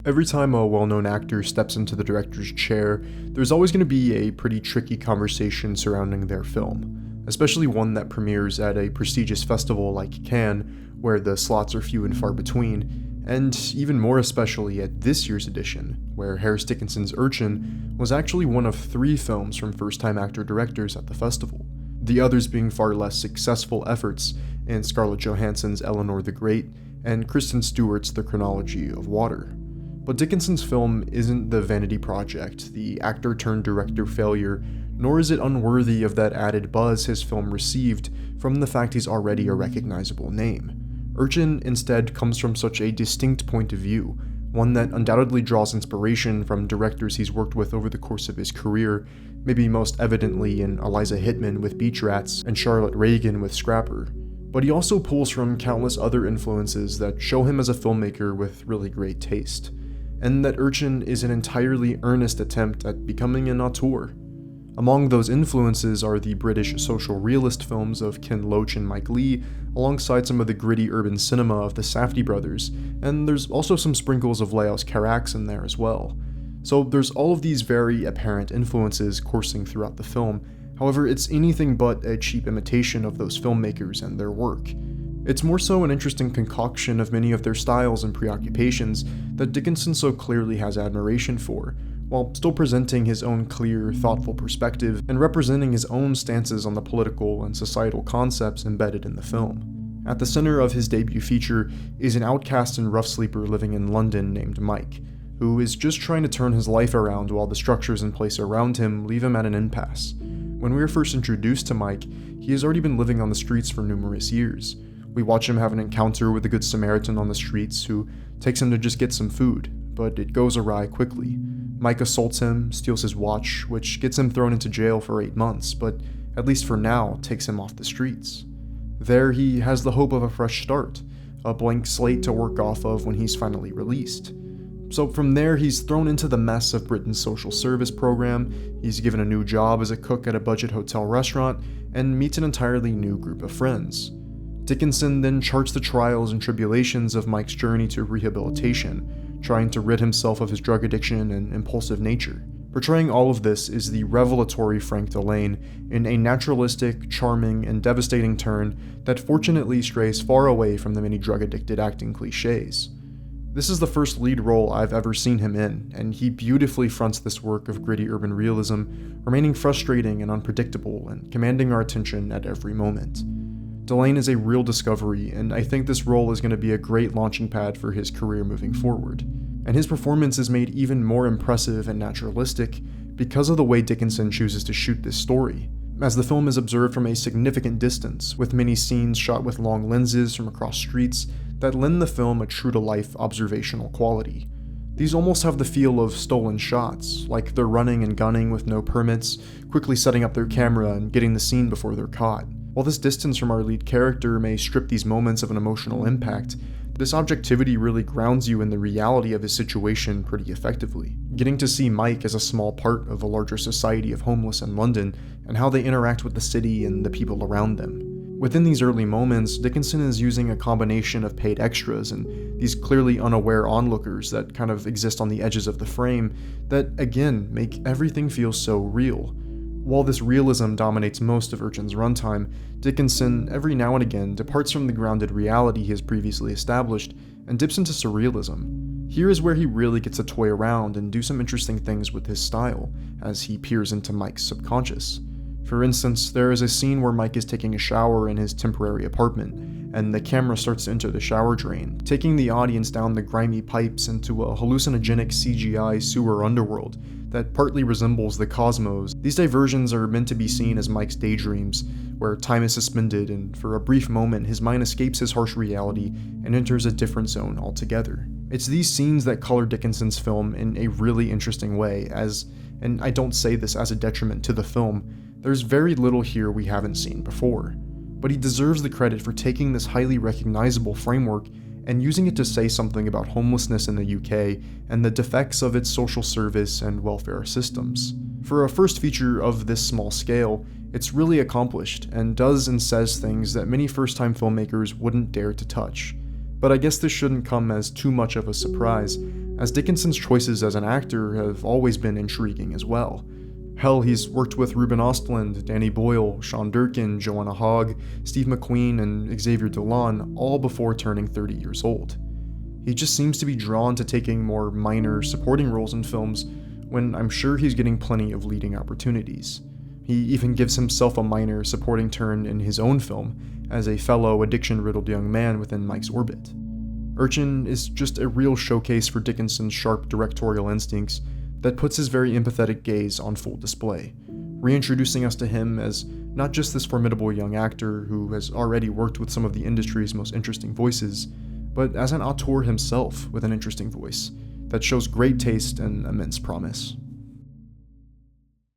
Every time a well-known actor steps into the director's chair, there's always going to be a pretty tricky conversation surrounding their film, especially one that premieres at a prestigious festival like Cannes, where the slots are few and far between, and even more especially at this year's edition, where Harris Dickinson's Urchin was actually one of 3 films from first-time actor-directors at the festival, the others being far less successful efforts in Scarlett Johansson's Eleanor the Great and Kristen Stewart's The Chronology of Water. But Dickinson's film isn't the vanity project, the actor-turned-director failure, nor is it unworthy of that added buzz his film received from the fact he's already a recognizable name. Urchin instead comes from such a distinct point of view, one that undoubtedly draws inspiration from directors he's worked with over the course of his career, maybe most evidently in Eliza Hittman with Beach Rats and Charlotte Reagan with Scrapper. But he also pulls from countless other influences that show him as a filmmaker with really great taste, and that Urchin is an entirely earnest attempt at becoming an auteur. Among those influences are the British social realist films of Ken Loach and Mike Leigh, alongside some of the gritty urban cinema of the Safdie brothers, and there's also some sprinkles of Leos Carax in there as well. So there's all of these very apparent influences coursing throughout the film. However, it's anything but a cheap imitation of those filmmakers and their work. It's more so an interesting concoction of many of their styles and preoccupations that Dickinson so clearly has admiration for, while still presenting his own clear, thoughtful perspective and representing his own stances on the political and societal concepts embedded in the film. At the center of his debut feature is an outcast and rough sleeper living in London named Mike, who is just trying to turn his life around while the structures in place around him leave him at an impasse. When we are first introduced to Mike, he has already been living on the streets for numerous years. We watch him have an encounter with a good Samaritan on the streets who takes him to just get some food, but it goes awry quickly. Mike assaults him, steals his watch, which gets him thrown into jail for 8 months, but at least for now takes him off the streets. There he has the hope of a fresh start, a blank slate to work off of when he's finally released. So from there he's thrown into the mess of Britain's social service program, he's given a new job as a cook at a budget hotel restaurant, and meets an entirely new group of friends. Dickinson then charts the trials and tribulations of Mike's journey to rehabilitation, trying to rid himself of his drug addiction and impulsive nature. Portraying all of this is the revelatory Frank Delane in a naturalistic, charming, and devastating turn that fortunately strays far away from the many drug-addicted acting cliches. This is the first lead role I've ever seen him in, and he beautifully fronts this work of gritty urban realism, remaining frustrating and unpredictable and commanding our attention at every moment. Delane is a real discovery, and I think this role is going to be a great launching pad for his career moving forward. And his performance is made even more impressive and naturalistic because of the way Dickinson chooses to shoot this story, as the film is observed from a significant distance, with many scenes shot with long lenses from across streets that lend the film a true-to-life observational quality. These almost have the feel of stolen shots, like they're running and gunning with no permits, quickly setting up their camera and getting the scene before they're caught. While this distance from our lead character may strip these moments of an emotional impact, this objectivity really grounds you in the reality of his situation pretty effectively. Getting to see Mike as a small part of a larger society of homeless in London, and how they interact with the city and the people around them. Within these early moments, Dickinson is using a combination of paid extras and these clearly unaware onlookers that kind of exist on the edges of the frame that, again, make everything feel so real. While this realism dominates most of Urchin's runtime, Dickinson, every now and again, departs from the grounded reality he has previously established and dips into surrealism. Here is where he really gets to toy around and do some interesting things with his style, as he peers into Mike's subconscious. For instance, there is a scene where Mike is taking a shower in his temporary apartment, and the camera starts to enter the shower drain, taking the audience down the grimy pipes into a hallucinogenic CGI sewer underworld that partly resembles the cosmos. These diversions are meant to be seen as Mike's daydreams, where time is suspended and for a brief moment his mind escapes his harsh reality and enters a different zone altogether. It's these scenes that color Dickinson's film in a really interesting way, as, and I don't say this as a detriment to the film, there's very little here we haven't seen before. But he deserves the credit for taking this highly recognizable framework and using it to say something about homelessness in the UK and the defects of its social service and welfare systems. For a first feature of this small scale, it's really accomplished and does and says things that many first-time filmmakers wouldn't dare to touch. But I guess this shouldn't come as too much of a surprise, as Dickinson's choices as an actor have always been intriguing as well. Hell, he's worked with Ruben Ostlund, Danny Boyle, Sean Durkin, Joanna Hogg, Steve McQueen, and Xavier Dolan, all before turning 30 years old. He just seems to be drawn to taking more minor supporting roles in films when I'm sure he's getting plenty of leading opportunities. He even gives himself a minor supporting turn in his own film as a fellow addiction-riddled young man within Mike's orbit. Urchin is just a real showcase for Dickinson's sharp directorial instincts that puts his very empathetic gaze on full display, reintroducing us to him as not just this formidable young actor who has already worked with some of the industry's most interesting voices, but as an auteur himself with an interesting voice that shows great taste and immense promise.